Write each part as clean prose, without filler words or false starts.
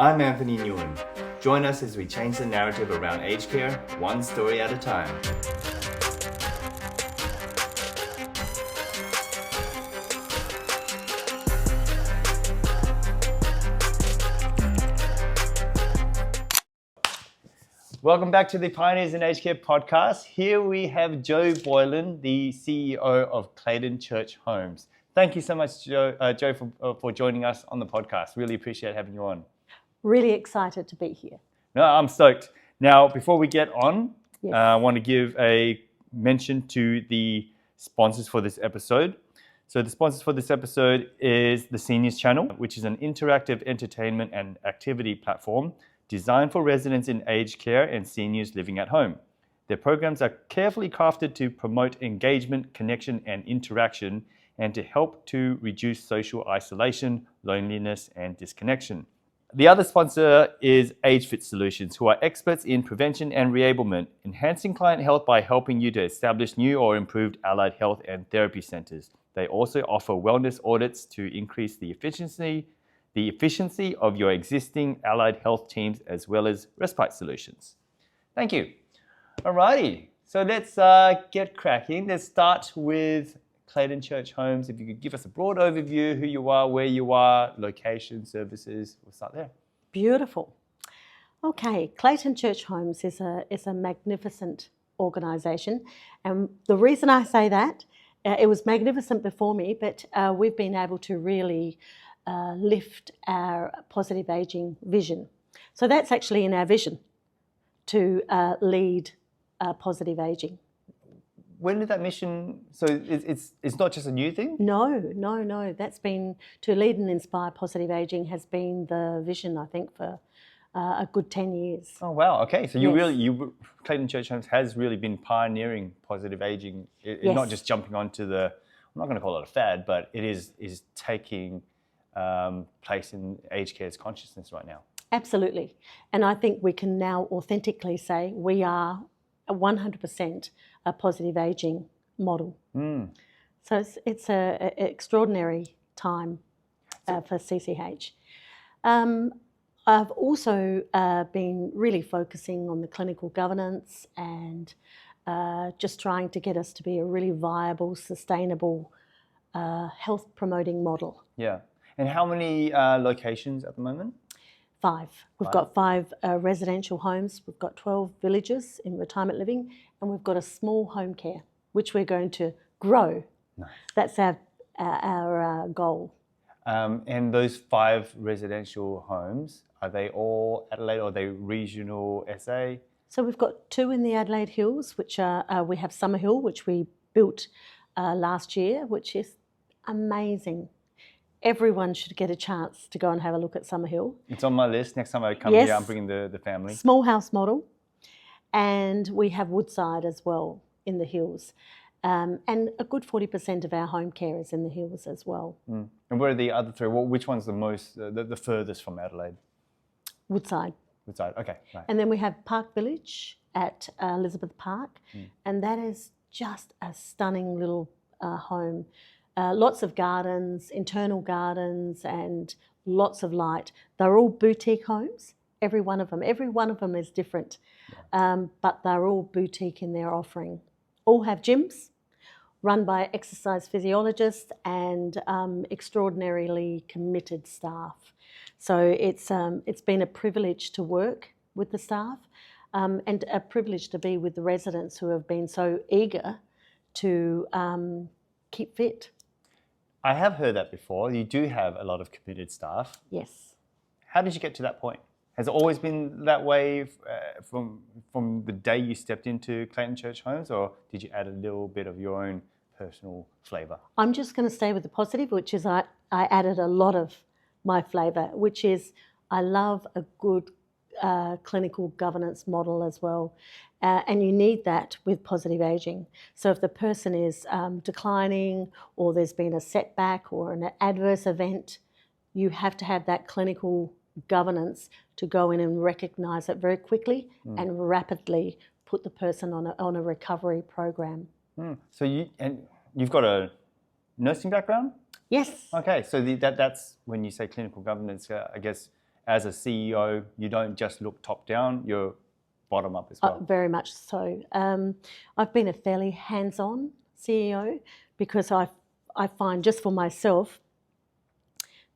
I'm Anthony Nguyen. Join us as we change the narrative around aged care, one story at a time. Welcome back to the Pioneers in Aged Care podcast. Here we have Jo Boylan, the CEO of Clayton Church Homes. Thank you so much, Jo, for joining us on the podcast. Really appreciate having you on. Really excited to be here. No, I'm stoked. Now, before we get on, Yes. I want to give a mention to the sponsors for this episode. So the sponsors for this episode is the Seniors Channel, which is an interactive entertainment and activity platform designed for residents in aged care and seniors living at home. Their programs are carefully crafted to promote engagement, connection, and interaction, and to help to reduce social isolation, loneliness, and disconnection. The other sponsor is AgeFit Solutions, who are experts in prevention and reablement, enhancing client health by helping you to establish new or improved allied health and therapy centers. They also offer wellness audits to increase the efficiency of your existing allied health teams, as well as respite solutions. Thank you. Alrighty, so let's get cracking. Let's start with Clayton Church Homes. If you could give us a broad overview, who you are, where you are, location, services, we'll start there. Beautiful. Okay, Clayton Church Homes is a magnificent organisation, and the reason I say that, it was magnificent before me, but we've been able to really lift our positive ageing vision. So that's actually in our vision, to lead positive ageing. When did that mission, so it's not just a new thing? No. That's been, to lead and inspire positive ageing has been the vision, I think, for a good 10 years. Oh, wow. Okay. So Yes. Clayton Church Homes has really been pioneering positive aging. Yes. Not just jumping onto I'm not going to call it a fad, but it is taking place in aged care's consciousness right now. Absolutely. And I think we can now authentically say we are 100% a positive ageing model. So it's an extraordinary time for CCH. I've also been really focusing on the clinical governance and just trying to get us to be a really viable, sustainable health promoting model. Yeah. And how many locations at the moment? 5. We've got 5 residential homes. We've got 12 villages in retirement living, and we've got a small home care, which we're going to grow. Nice. That's our goal. And those 5 residential homes, are they all Adelaide or are they regional SA? So we've got 2 in the Adelaide Hills, which are, we have Summerhill, which we built last year, which is amazing. Everyone should get a chance to go and have a look at Summerhill. It's on my list. Next time I come Yes. here, I'm bringing the family. Small house model. And we have Woodside as well in the hills. And a good 40% of our home care is in the hills as well. And where are the other 3? Well, which one's the most, the furthest from Adelaide? Woodside. Woodside, okay. Right. And then we have Park Village at Elizabeth Park. And that is just a stunning little home. Lots of gardens, internal gardens, and lots of light. They're all boutique homes, every one of them. Every one of them is different, but they're all boutique in their offering. All have gyms, run by exercise physiologists and extraordinarily committed staff. So it's been a privilege to work with the staff and a privilege to be with the residents who have been so eager to keep fit. I have heard that before. You do have a lot of committed staff. Yes. How did you get to that point? Has it always been that way from the day you stepped into Clayton Church Homes, or did you add a little bit of your own personal flavour? I'm just going to stay with the positive, which is I added a lot of my flavour, which is I love a good clinical governance model as well. And you need that with positive ageing. So if the person is declining or there's been a setback or an adverse event, you have to have that clinical governance to go in and recognise it very quickly and rapidly put the person on a recovery program. So you've got a nursing background? Yes. Okay, so that's when you say clinical governance, I guess as a CEO, you don't just look top down, you're bottom up as well. Very much so. I've been a fairly hands-on CEO because I find just for myself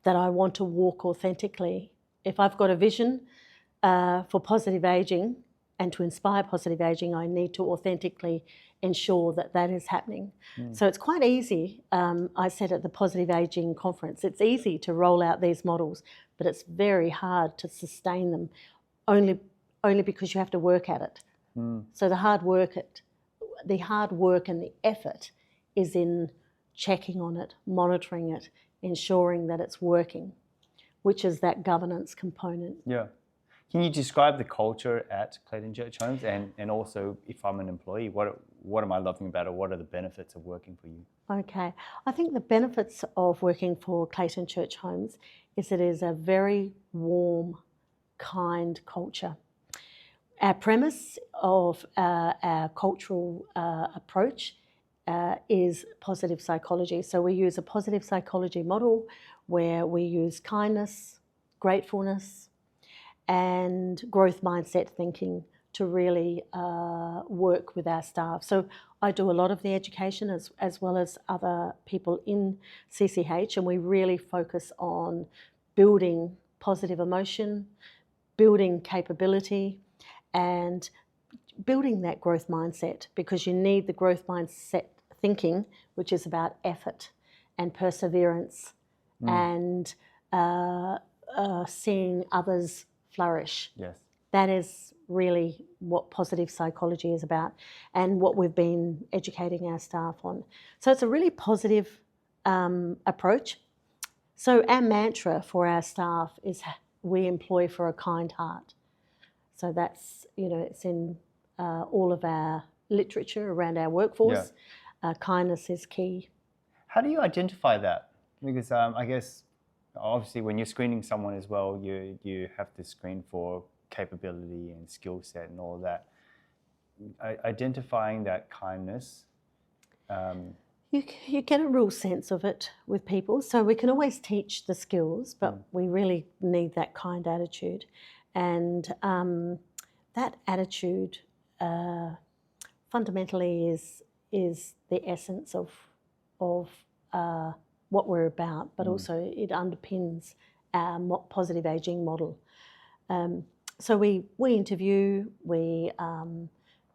that I want to walk authentically. If I've got a vision for positive aging and to inspire positive aging, I need to authentically ensure that that is happening. So it's quite easy. I said at the Positive Aging Conference, it's easy to roll out these models, but it's very hard to sustain them only because you have to work at it. So the hard work and the effort is in checking on it, monitoring it, ensuring that it's working, which is that governance component. Yeah. Can you describe the culture at Clayton Church Homes, and also if I'm an employee, what am I loving about it? What are the benefits of working for you? Okay. I think the benefits of working for Clayton Church Homes is it is a very warm, kind culture. Our premise of our cultural approach is positive psychology. So we use a positive psychology model where we use kindness, gratefulness, and growth mindset thinking to really work with our staff. So I do a lot of the education as well as other people in CCH, and we really focus on building positive emotion, building capability, and building that growth mindset, because you need the growth mindset thinking, which is about effort and perseverance and seeing others flourish. Yes. That is really what positive psychology is about and what we've been educating our staff on. So it's a really positive approach. So our mantra for our staff is we employ for a kind heart. So that's, it's in all of our literature around our workforce. Yeah. Kindness is key. How do you identify that? Because I guess obviously when you're screening someone as well, you have to screen for capability and skill set and all that. Identifying that kindness. You get a real sense of it with people. So we can always teach the skills, but we really need that kind attitude. And that attitude fundamentally is the essence of what we're about, but also it underpins our positive aging model. So we interview, we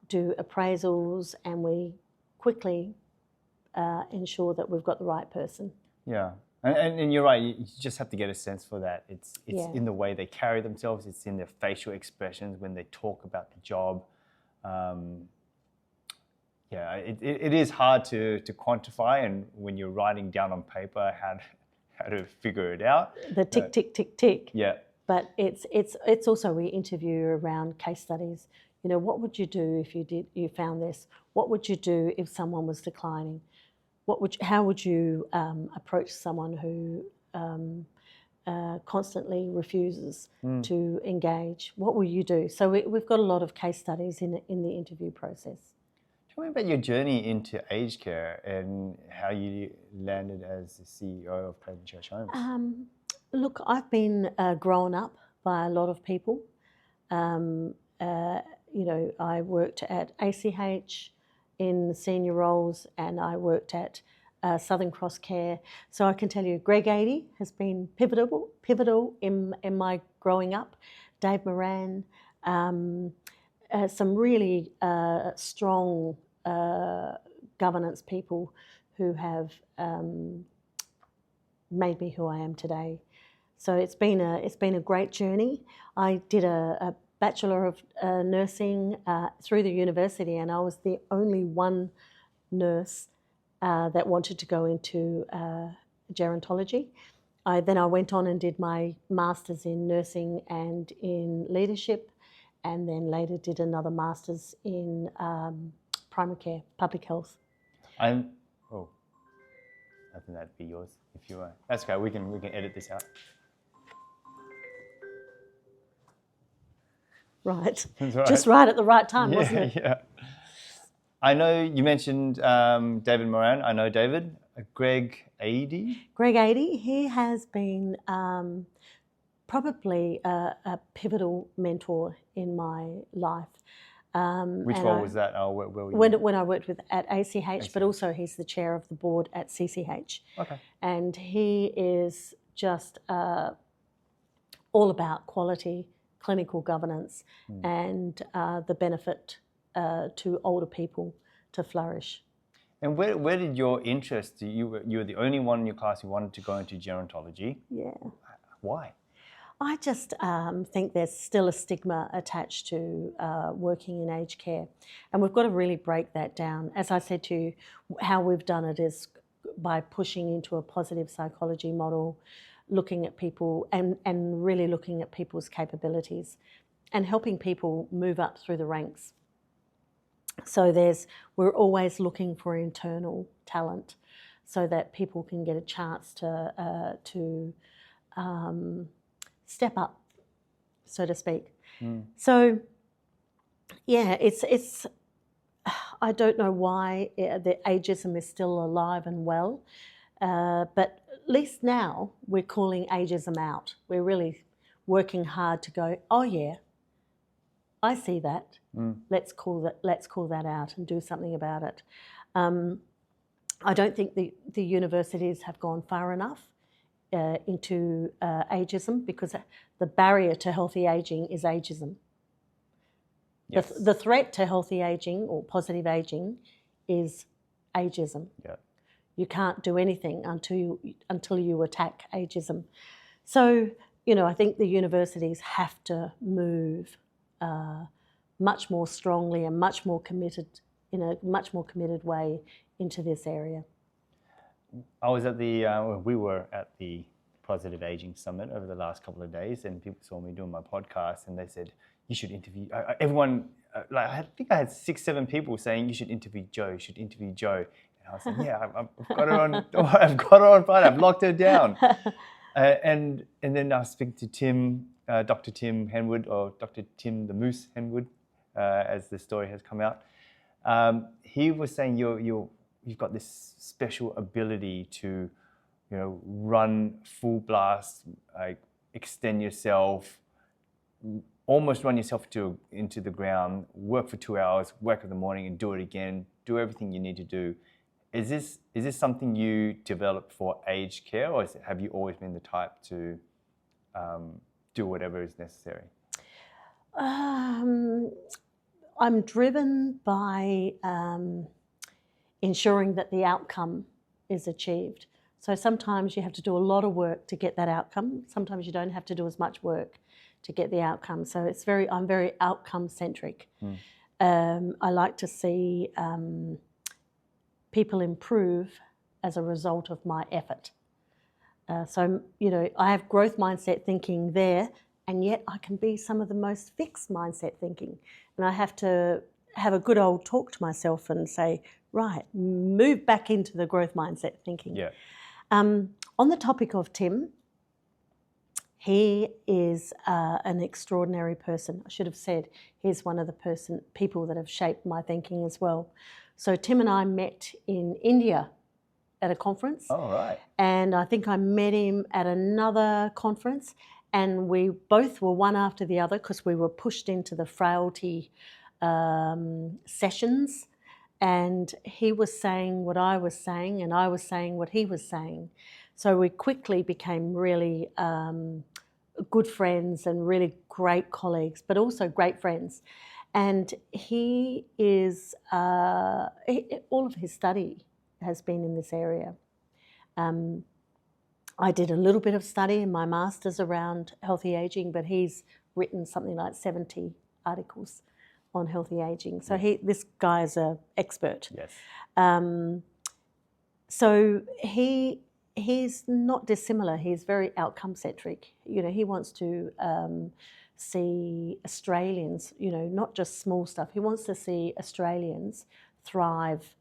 do appraisals, and we quickly ensure that we've got the right person. Yeah. And you're right, you just have to get a sense for that. It's in the way they carry themselves, it's in their facial expressions when they talk about the job. It is hard to quantify, and when you're writing down on paper how to figure it out. The tick, tick, tick, tick. Yeah. But it's also, we interview around case studies. What would you do if you found this? What would you do if someone was declining? How would you approach someone who constantly refuses to engage? What will you do? So we've got a lot of case studies in the interview process. Tell me about your journey into aged care and how you landed as the CEO of Clayton Church Homes. Look, I've been grown up by a lot of people. I worked at ACH in senior roles, and I worked at Southern Cross Care. So I can tell you, Greg 80 has been pivotal in my growing up. Dave Moran, some really strong governance people who have made me who I am today. So it's been a great journey. I did a Bachelor of Nursing through the university, and I was the only one nurse that wanted to go into gerontology. Then I went on and did my Masters in Nursing and in Leadership, and then later did another Masters in Primary Care, Public Health. I think that'd be yours if you were. That's okay. We can edit this out. Right. Right. Just right at the right time, wasn't it? Yeah. I know you mentioned David Moran. I know David. Greg 80. Greg 80, he has been probably a pivotal mentor in my life. Which role was that? Where were you? When I worked at ACH, but also he's the chair of the board at CCH. Okay. And he is just all about quality, clinical governance, and the benefit to older people to flourish. And where did your interest? You were the only one in your class who wanted to go into gerontology. Yeah. Why? I just think there's still a stigma attached to working in aged care. And we've got to really break that down. As I said to you, how we've done it is by pushing into a positive psychology model, looking at people and really looking at people's capabilities and helping people move up through the ranks. So we're always looking for internal talent so that people can get a chance to step up, so to speak. So, yeah, it's. I don't know why the ageism is still alive and well, but at least now we're calling ageism out. We're really working hard to go, oh yeah, I see that. Let's call that out and do something about it. I don't think the universities have gone far enough into ageism, because the barrier to healthy ageing is ageism. Yes. The threat to healthy ageing or positive ageing is ageism. Yeah. You can't do anything until you attack ageism. So, I think the universities have to move much more strongly and much more committed, in a much more committed way into this area. I was at we were at the Positive Aging Summit over the last couple of days, and people saw me doing my podcast, and they said, you should interview, everyone, I think I had 6-7 people saying, you should interview Jo, And I was like, yeah, I've got her on fire, I've locked her down. And then I was speaking to Tim, Dr. Tim Henwood, or Dr. Tim the Moose Henwood, as the story has come out. He was saying you've got this special ability to, run full blast, extend yourself, almost run yourself into the ground, work for 2 hours, wake up in the morning and do it again, do everything you need to do. Is this something you developed for aged care, or have you always been the type to do whatever is necessary? I'm driven by ensuring that the outcome is achieved. So sometimes you have to do a lot of work to get that outcome. Sometimes you don't have to do as much work to get the outcome. So I'm very outcome centric. I like to see people improve as a result of my effort. So I have growth mindset thinking there, and yet I can be some of the most fixed mindset thinking. And I have to have a good old talk to myself and say, right, move back into the growth mindset thinking. Yeah. On the topic of Tim, he is an extraordinary person. I should have said he's one of the people that have shaped my thinking as well. So Tim and I met in India at a conference. Oh, right. And I think I met him at another conference, and we both were one after the other because we were pushed into the frailty sessions. And he was saying what I was saying, and I was saying what he was saying. So we quickly became really good friends and really great colleagues, but also great friends. And he is, all of his study has been in this area. I did a little bit of study in my master's around healthy ageing, but he's written something like 70 articles on healthy ageing. So this guy is an expert. Yes. So he's not dissimilar. He's very outcome centric. He wants to see Australians, not just small stuff. He wants to see Australians thrive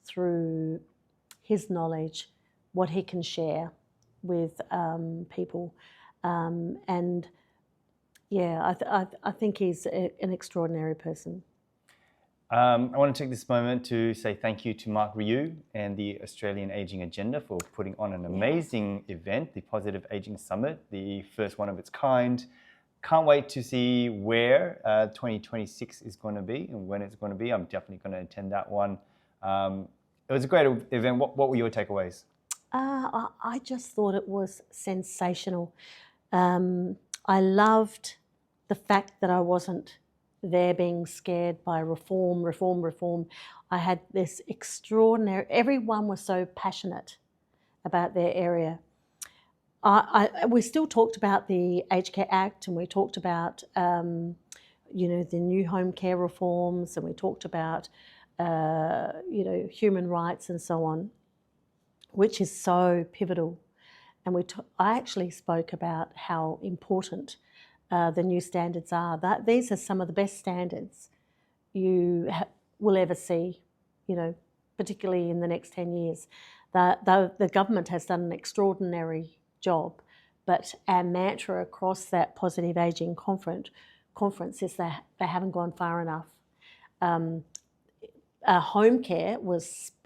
through his knowledge, what he can share with people, and yeah, I think he's an extraordinary person. I want to take this moment to say thank you to Mark Ryu and the Australian Aging Agenda for putting on an amazing event, the Positive Aging Summit, the first one of its kind. Can't wait to see where 2026 is going to be and when it's going to be. I'm definitely going to attend that one. It was a great event. What were your takeaways? I just thought it was sensational. I loved the fact that I wasn't there being scared by reform. I had this extraordinary, everyone was so passionate about their area. We still talked about the Aged Care Act, and we talked about, the new home care reforms, and we talked about, human rights and so on, which is so pivotal. And I actually spoke about how important the new standards are. These are some of the best standards you will ever see, particularly in the next 10 years. The government has done an extraordinary job, but our mantra across that Positive Ageing conference is that they haven't gone far enough. Home care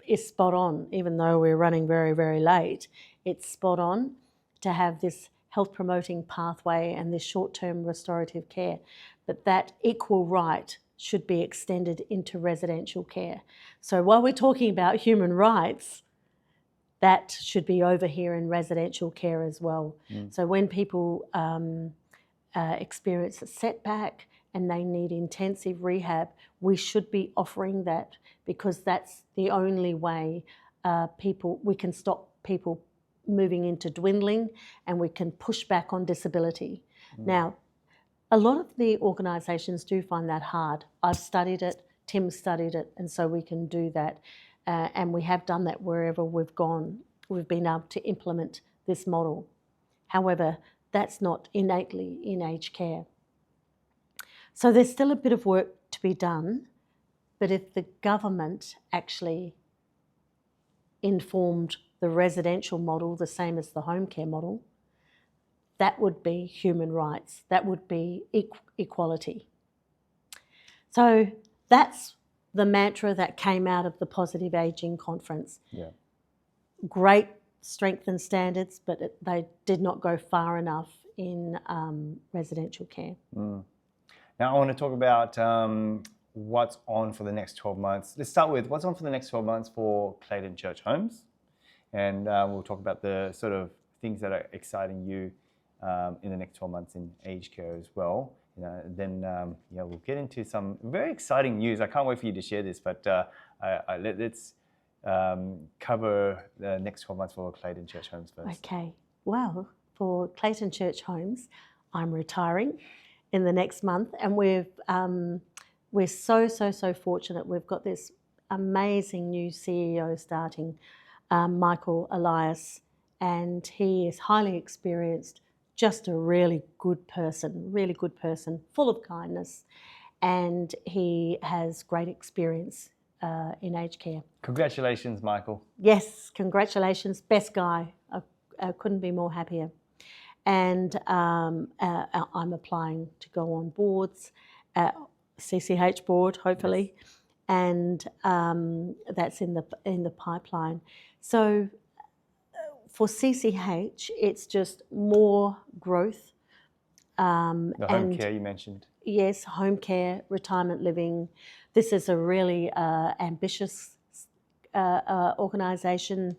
is spot on, even though we're running very, very late. It's spot on to have this health promoting pathway and this short-term restorative care, but that equal right should be extended into residential care. So while we're talking about human rights, that should be over here in residential care as well. So when people experience a setback and they need intensive rehab, we should be offering that, because that's the only way we can stop people moving into dwindling, and we can push back on disability. Now, a lot of the organisations do find that hard. I've studied it, Tim studied it, and so we can do that. And we have done that wherever we've gone. We've been able to implement this model. However, that's not innately in aged care. So there's still a bit of work to be done, but if the government actually informed the residential model the same as the home care model, that would be human rights. That would be equality. So that's the mantra that came out of the Positive Ageing Conference. Yeah. Great strengthened standards, but they did not go far enough in residential care. Now I want to talk about what's on for the next 12 months. Let's start with what's on for the next 12 months for Clayton Church Homes. And we'll talk about the sort of things that are exciting you in the next 12 months in aged care as well. Then we'll get into some very exciting news. I can't wait for you to share this, but let's cover the next 12 months for Clayton Church Homes first. Okay. Well, for Clayton Church Homes, I'm retiring in the next month, and we're so fortunate. We've got this amazing new CEO starting, Michael Elias, and he is highly experienced, just a really good person, full of kindness, and he has great experience in aged care. Congratulations, Michael. Yes, congratulations. Best guy. I couldn't be more happier. And I'm applying to go on boards, CCH board, hopefully, yes. And that's in the pipeline. So for CCH, it's just more growth. The home care you mentioned. Yes, home care, retirement living. This is a really ambitious organisation,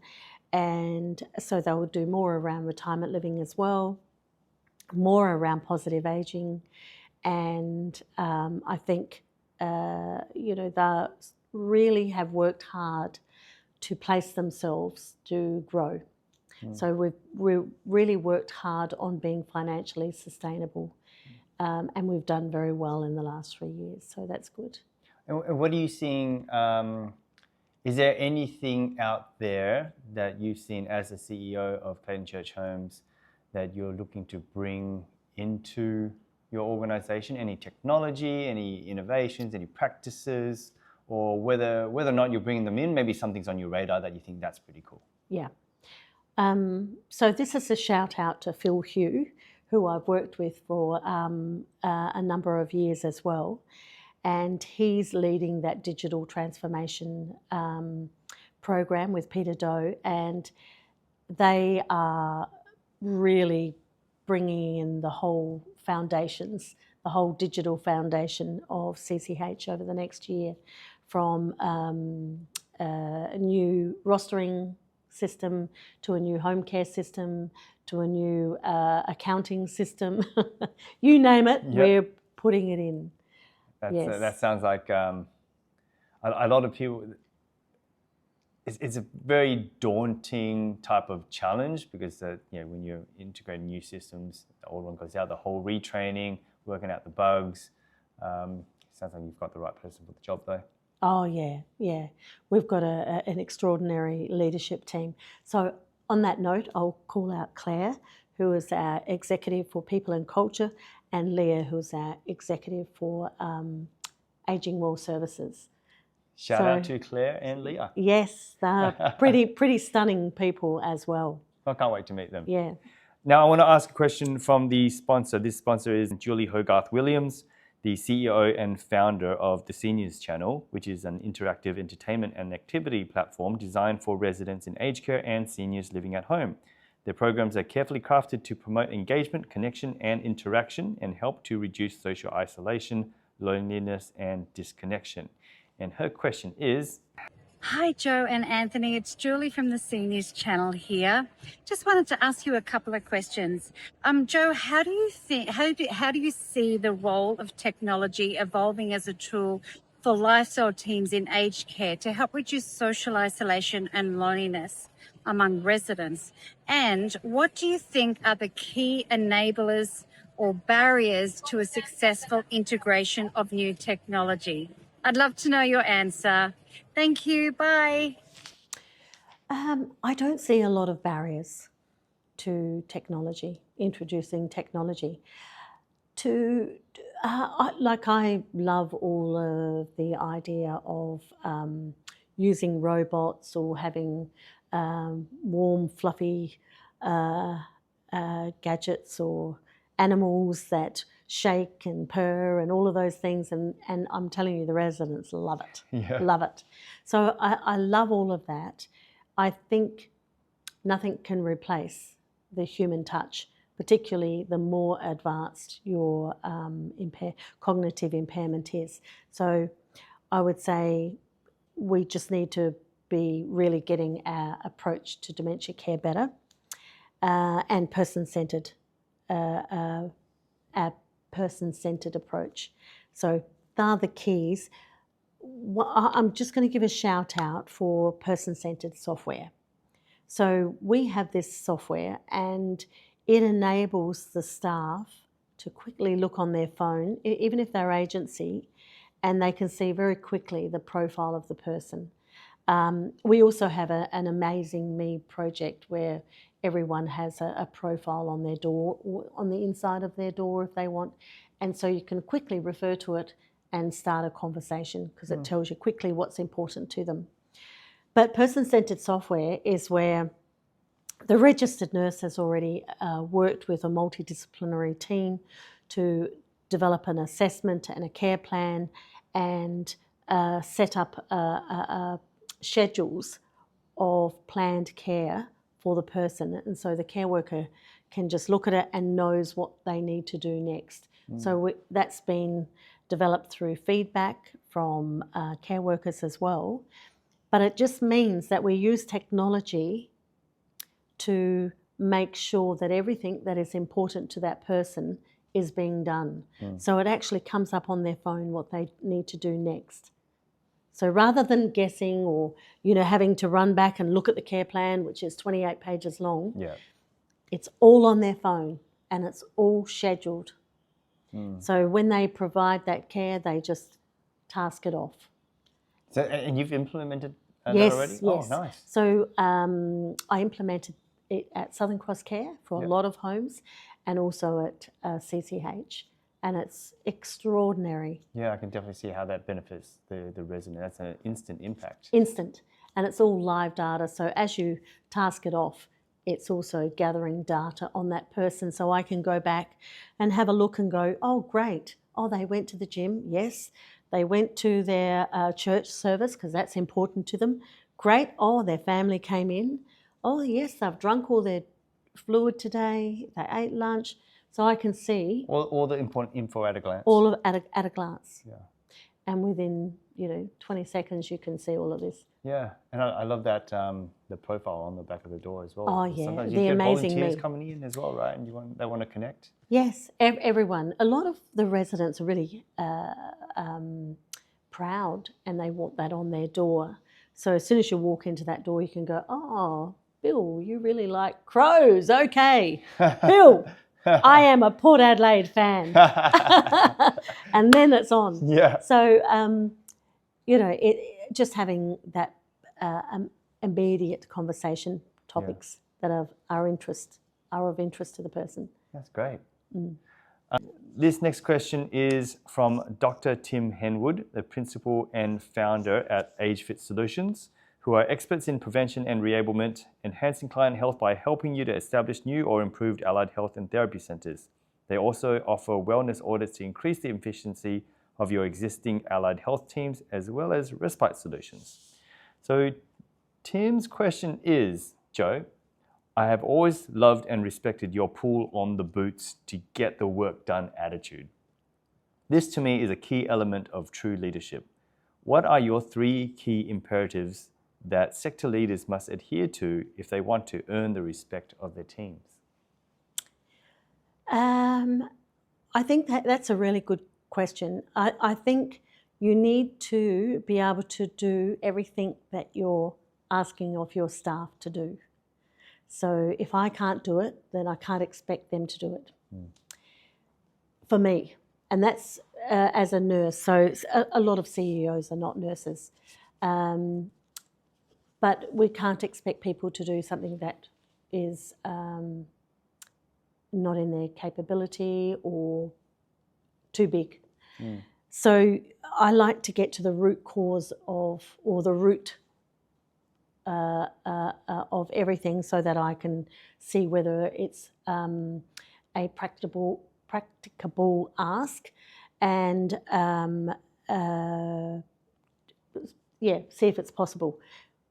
and so they will do more around retirement living as well, more around positive ageing, and I think they really have worked hard to place themselves to grow. So we've really worked hard on being financially sustainable, and we've done very well in the last 3 years, so that's good. And what are you seeing? Is there anything out there that you've seen as the CEO of Clayton Church Homes that you're looking to bring into your organisation? Any technology, any innovations, any practices, or whether or not you're bringing them in, maybe something's on your radar that you think that's pretty cool? Yeah. So this is a shout out to Phil Hugh, who I've worked with for a number of years as well. and he's leading that digital transformation program with Peter Doe, and they are really bringing in the whole foundations, the whole digital foundation of CCH over the next year, from a new rostering system to a new home care system to a new accounting system. You name it, we're putting it in. That sounds like a lot of people. It's a very daunting type of challenge because when you're integrating new systems, the old one goes out, the whole retraining, working out the bugs. Sounds like you've got the right person for the job though. Oh yeah. We've got an extraordinary leadership team. So on that note, I'll call out Claire, who is our executive for people and culture, and Leah, who's our executive for Aging Well Services. Shout out to Claire and Leah. Yes, they're pretty stunning people as well. I can't wait to meet them. Yeah. Now I want to ask a question from the sponsor. This sponsor is Julie Hogarth-Williams, the CEO and founder of the Seniors Channel, which is an interactive entertainment and activity platform designed for residents in aged care and seniors living at home. Their programs are carefully crafted to promote engagement, connection, and interaction and help to reduce social isolation, loneliness, and disconnection. And her question is... Hi, Jo and Anthony. It's Julie from the Seniors Channel here. Just wanted to ask you a couple of questions. Jo, how do you see the role of technology evolving as a tool for lifestyle teams in aged care to help reduce social isolation and loneliness among residents? And what do you think are the key enablers or barriers to a successful integration of new technology? I'd love to know your answer. Thank you. Bye. I don't see a lot of barriers to technology, introducing technology. I love all of the idea of using robots or having warm, fluffy gadgets or animals that shake and purr and all of those things, and I'm telling you, the residents love it. Love it. So I love all of that. I think nothing can replace the human touch, particularly the more advanced your cognitive impairment is. So I would say we just need to be really getting our approach to dementia care better and person-centred, our person-centred approach. So they're the keys. I'm just going to give a shout out for person-centred software. So we have this software and it enables the staff to quickly look on their phone, even if they're agency, and they can see very quickly the profile of the person. We also have an Amazing Me project where everyone has a profile on their door, or on the inside of their door if they want. And so you can quickly refer to it and start a conversation because it tells you quickly what's important to them. But person-centred software is where the registered nurse has already worked with a multidisciplinary team to develop an assessment and a care plan and set up schedules of planned care for the person, and so the care worker can just look at it and knows what they need to do next. So that's been developed through feedback from care workers as well, but it just means that we use technology to make sure that everything that is important to that person is being done. So it actually comes up on their phone what they need to do next. So rather than guessing or, having to run back and look at the care plan, which is 28 pages long, it's all on their phone and it's all scheduled. So when they provide that care, they just task it off. So, and you've implemented that already? Yes. Oh, nice. So I implemented it at Southern Cross Care for a lot of homes and also at CCH. And it's extraordinary. Yeah, I can definitely see how that benefits the resident. That's an instant impact. Instant. And it's all live data. So as you task it off, it's also gathering data on that person. So I can go back and have a look and go, oh, great. Oh, they went to the gym. Yes. They went to their church service because that's important to them. Great. Oh, their family came in. Oh, yes, they've drunk all their fluid today. They ate lunch. So I can see All the important info at a glance. all of at a glance. Yeah. And within 20 seconds, you can see all of this. Yeah, and I love that the profile on the back of the door as well. Oh, yeah, Sometimes the you get amazing volunteers me. coming in as well, right? And they want to connect. Yes, everyone. A lot of the residents are really proud, and they want that on their door. So as soon as you walk into that door, you can go, "Oh, Bill, you really like crows? Okay, Bill, I am a Port Adelaide fan," and then it's on. Yeah. So just having that immediate conversation topics that are of interest to the person. That's great. This next question is from Dr. Tim Henwood, the principal and founder at AgeFit Solutions, who are experts in prevention and reablement, enhancing client health by helping you to establish new or improved allied health and therapy centres. They also offer wellness audits to increase the efficiency of your existing allied health teams, as well as respite solutions. So Tim's question is, Jo, I have always loved and respected your pull on the boots to get the work done attitude. This to me is a key element of true leadership. What are your 3 key imperatives that sector leaders must adhere to if they want to earn the respect of their teams? I think that's a really good question. I think you need to be able to do everything that you're asking of your staff to do. So if I can't do it, then I can't expect them to do it. For me. And that's as a nurse. So a lot of CEOs are not nurses. But we can't expect people to do something that is not in their capability or too big. So I like to get to the root cause of everything, so that I can see whether it's a practicable ask, and see if it's possible.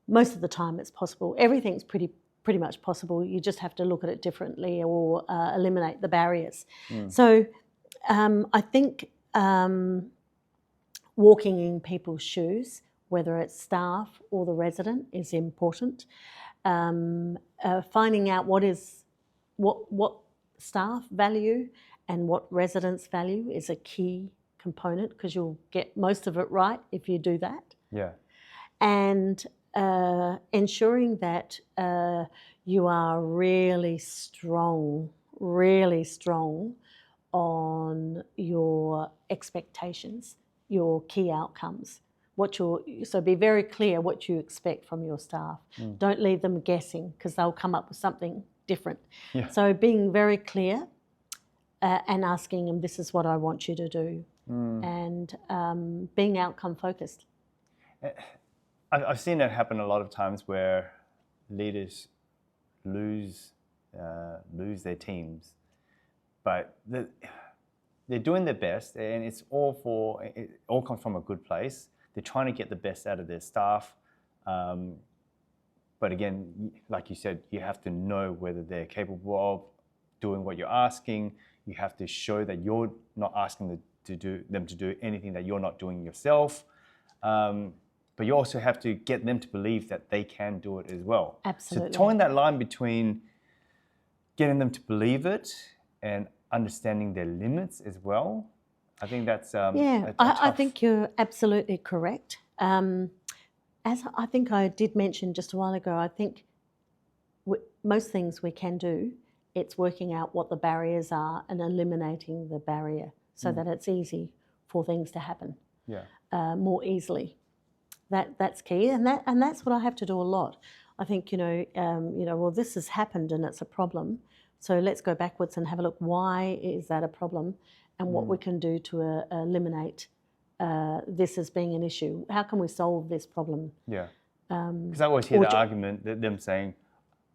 Most of the time it's possible. Everything's pretty much possible. You just have to look at it differently or eliminate the barriers. So I think walking in people's shoes, whether it's staff or the resident, is important. Finding out what staff value and what residents value is a key component, because you'll get most of it right if you do that. Yeah. And ensuring that you are really strong on your expectations, your key outcomes. So be very clear what you expect from your staff. Don't leave them guessing, because they'll come up with something different. Yeah. So being very clear and asking them, this is what I want you to do, and being outcome focused. I've seen it happen a lot of times where leaders lose their teams, but they're doing their best, and it all comes from a good place. They're trying to get the best out of their staff, but again, like you said, you have to know whether they're capable of doing what you're asking. You have to show that you're not asking them to do anything that you're not doing yourself. But you also have to get them to believe that they can do it as well. Absolutely. So towing that line between getting them to believe it and understanding their limits as well, I think that's I think you're absolutely correct. As I think I did mention just a while ago, I think most things we can do, it's working out what the barriers are and eliminating the barrier so that it's easy for things to happen more easily. That's key, and that's what I have to do a lot. I think well, this has happened and it's a problem, so let's go backwards and have a look. Why is that a problem, and what we can do to eliminate this as being an issue? How can we solve this problem? Yeah, because I always hear the argument that them saying,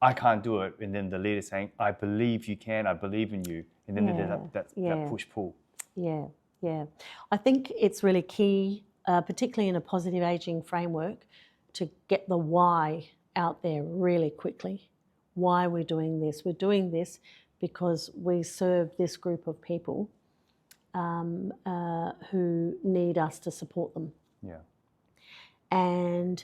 "I can't do it," and then the leader saying, "I believe you can. I believe in you," and then there's that push pull. Yeah, Yeah. I think it's really key, particularly in a positive ageing framework, to get the why out there really quickly. Why we're doing this. We're doing this because we serve this group of people who need us to support them. Yeah. And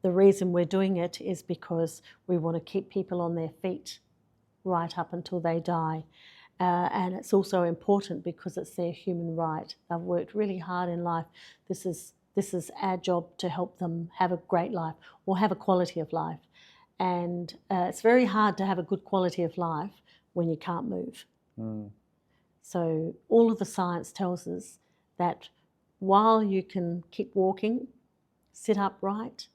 the reason we're doing it is because we want to keep people on their feet right up until they die. And it's also important because it's their human right. They've worked really hard in life. This is our job to help them have a great life or have a quality of life. And it's very hard to have a good quality of life when you can't move. Mm. So all of the science tells us that while you can keep walking, sit upright,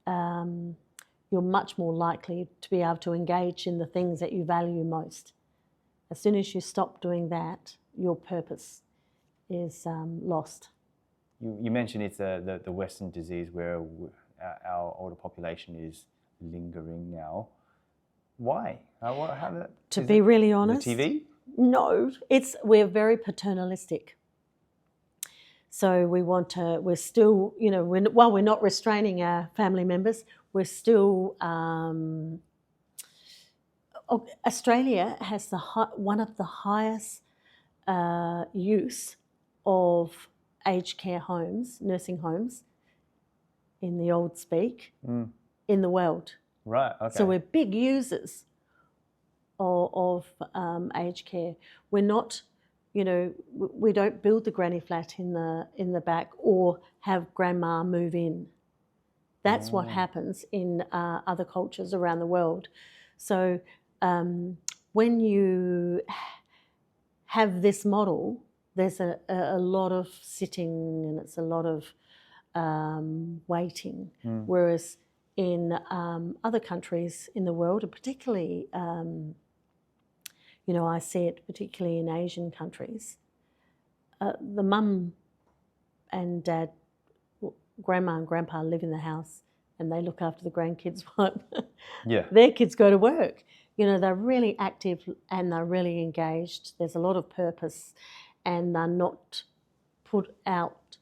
you're much more likely to be able to engage in the things that you value most. As soon as you stop doing that, your purpose is lost. You mentioned it's the Western disease where our older population is lingering now. Why? To be really honest, the TV? No, we're very paternalistic. So we're still, while we're not restraining our family members, we're still, Australia has one of the highest use of aged care homes, nursing homes, in the old speak, in the world. Right, okay. So we're big users of aged care. We're not, we don't build the granny flat in the back or have grandma move in. That's what happens in other cultures around the world. So when you have this model, there's a lot of sitting and it's a lot of waiting. Whereas in other countries in the world, and particularly, I see it particularly in Asian countries, the mum and dad, grandma and grandpa live in the house and they look after the grandkids while their kids go to work. They're really active and they're really engaged. There's a lot of purpose and they're not put out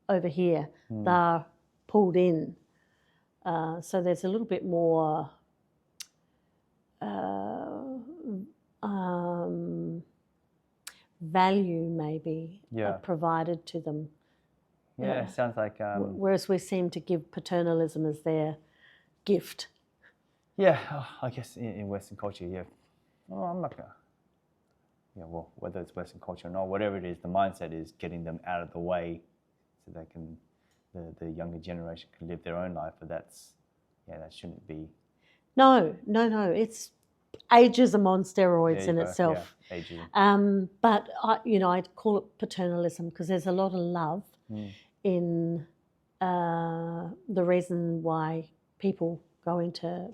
over here. They're pulled in. So there's a little bit more value maybe provided to them. Yeah, sounds like... whereas we seem to give paternalism as their gift. Yeah, I guess in Western culture, yeah. Oh, I'm not going to... Yeah, well, whether it's Western culture or not, whatever it is, the mindset is getting them out of the way so they can... The younger generation can live their own life, but that shouldn't be... No. It's ageism on steroids in itself. Yeah, ageism. But I'd call it paternalism because there's a lot of love in the reason why people go into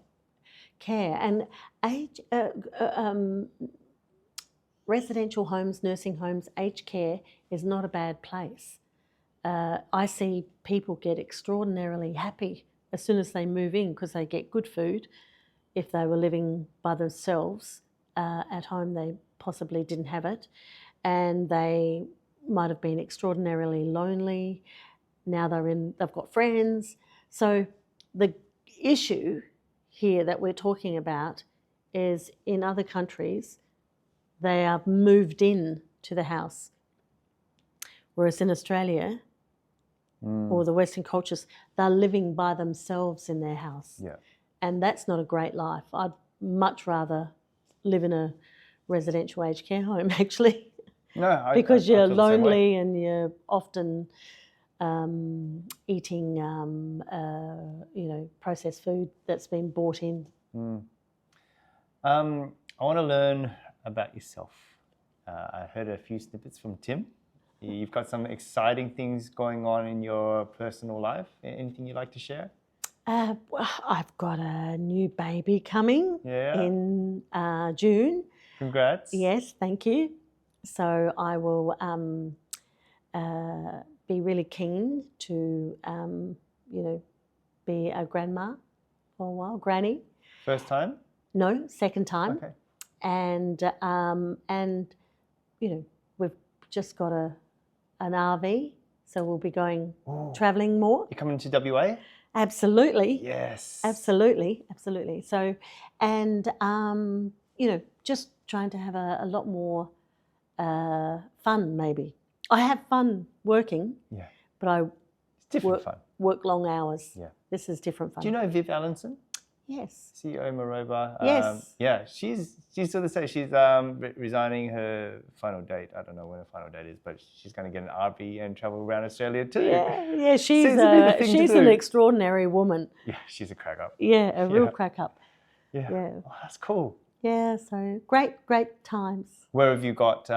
care. And residential homes, nursing homes, aged care is not a bad place. I see people get extraordinarily happy as soon as they move in because they get good food. If they were living by themselves at home, they possibly didn't have it. And they might have been extraordinarily lonely. Now they've got friends. So the issue here that we're talking about is in other countries, they are moved in to the house. Whereas in Australia, or the Western cultures, they're living by themselves in their house. Yeah. And that's not a great life. I'd much rather live in a residential aged care home, actually. No, because I you're feel the same way. lonely and you're often eating, processed food that's been bought in. I want to learn about yourself. I heard a few snippets from Tim. You've got some exciting things going on in your personal life. Anything you'd like to share? I've got a new baby coming in June. Congrats. Yes, thank you. So I will be really keen to, be a grandma for a while, granny. First time? No, second time. Okay. And we've just got an RV, so we'll be going Ooh. travelling more. You're coming to WA? Absolutely. Yes. Absolutely. So, and just trying to have a lot more fun. Maybe I have fun working. Yeah. But It's different fun. Work long hours. Yeah. This is different fun. Do you know Viv Allenson? Yes. CEO Maroba. Yes. Yeah, she's sort of say she's resigning her final date. I don't know when her final date is, but she's going to get an RV and travel around Australia too. Yeah. Seems to be the thing to She's do. an extraordinary woman. Yeah, she's a crack up. Yeah, a real crack up. Yeah. Yeah. Oh, that's cool. Yeah. So great times. Where have you got?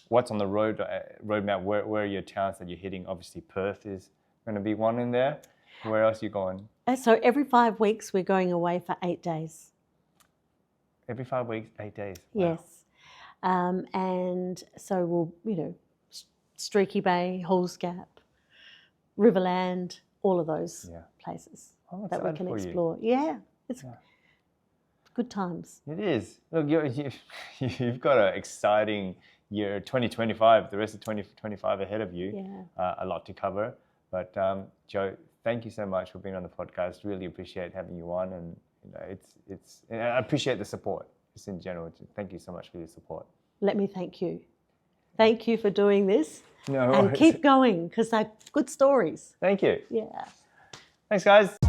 What's on the roadmap? Where are your towns that you're hitting? Obviously, Perth is going to be one in there. Where else are you going? So every 5 weeks we're going away for 8 days. Every 5 weeks, 8 days. Wow. Yes. And so we'll, Streaky Bay, Halls Gap, Riverland, all of those places Oh, that we excited can for you. explore. Yeah, it's good times. It is. Look, you've got an exciting year, 2025, the rest of 2025 ahead of you. Yeah. A lot to cover. But Jo, thank you so much for being on the podcast. Really appreciate having you on, and and I appreciate the support just in general. Thank you so much for your support. Let me thank you. Thank you for doing this. No And worries. keep going because they're good stories. Thank you. Yeah. Thanks, guys.